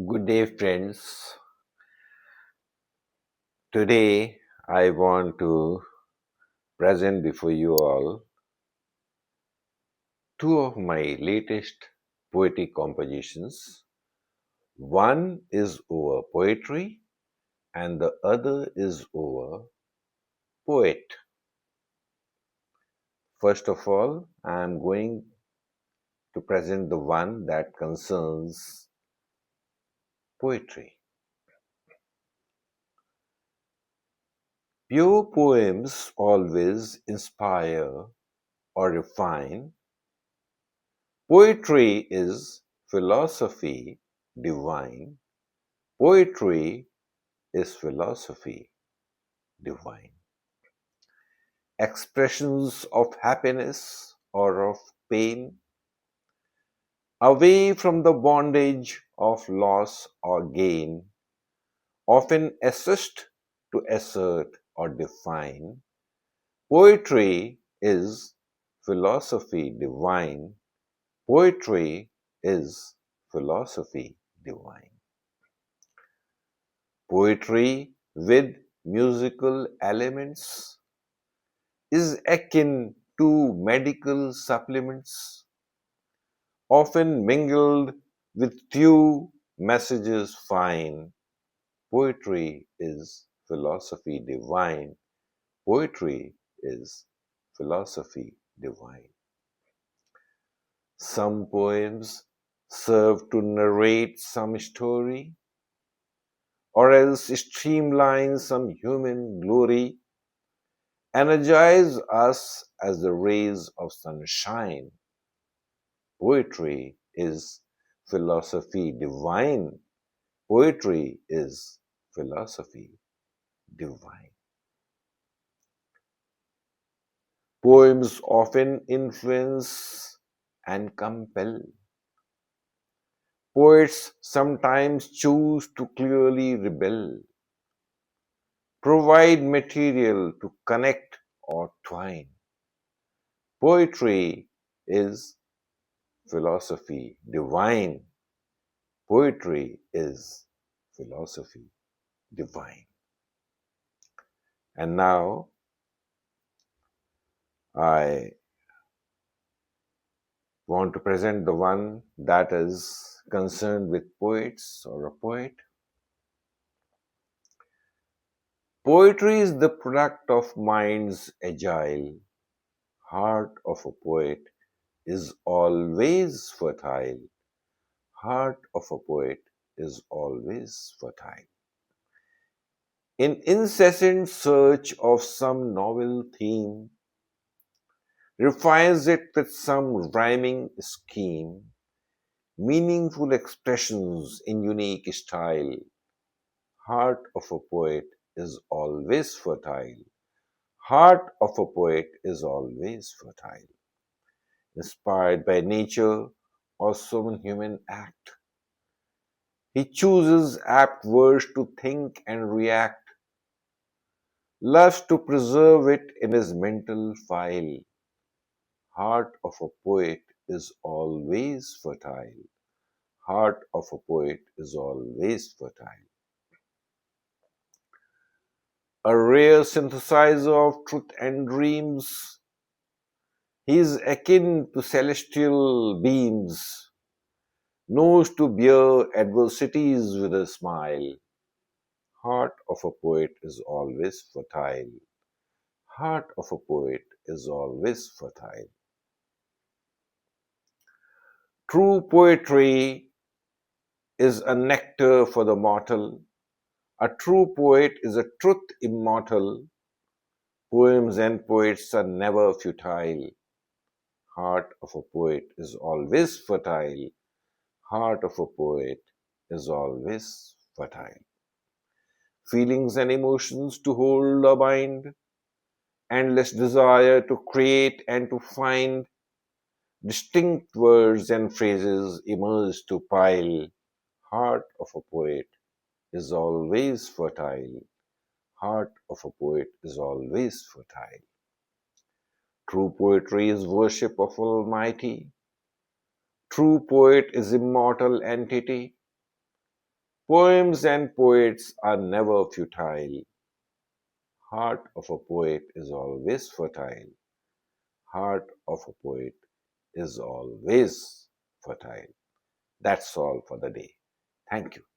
Good day, friends. Today I want to present before you all two of my latest poetic compositions. One is over poetry and the other is over poet. First of all, I am going to present the one that concerns poetry. Pure poems always inspire or refine. Poetry is philosophy divine. Poetry is philosophy divine. Expressions of happiness or of pain, away from the bondage of loss or gain, often assist to assert or define. Poetry is philosophy divine. Poetry is philosophy divine. Poetry with musical elements is akin to medical supplements, often mingled with few messages fine. Poetry is philosophy divine. Poetry is philosophy divine. Some poems serve to narrate some story, or else streamline some human glory, energize us as the rays of sunshine. Poetry is philosophy divine. Poetry is philosophy divine. Poems often influence and compel. Poets sometimes choose to clearly rebel, provide material to connect or twine. Poetry is philosophy divine. Poetry is philosophy divine. And now I want to present the one that is concerned with poets or a poet. Poetry is the product of minds agile. Heart of a poet is always fertile. Heart of a poet is always fertile. In incessant search of some novel theme, refines it with some rhyming scheme, meaningful expressions in unique style. Heart of a poet is always fertile. Heart of a poet is always fertile. Inspired by nature or some human act, he chooses apt words to think and react, loves to preserve it in his mental file. Heart of a poet is always fertile. Heart of a poet is always fertile. A rare synthesizer of truth and dreams, he is akin to celestial beams, knows to bear adversities with a smile. Heart of a poet is always fertile. Heart of a poet is always fertile. True poetry is a nectar for the mortal. A true poet is a truth immortal. Poems and poets are never futile. Heart of a poet is always fertile. Heart of a poet is always fertile. Feelings and emotions to hold or bind, endless desire to create and to find, distinct words and phrases emerge to pile. Heart of a poet is always fertile. Heart of a poet is always fertile. True poetry is worship of Almighty. True poet is immortal entity. Poems and poets are never futile. Heart of a poet is always fertile. Heart of a poet is always fertile. That's all for the day. Thank you.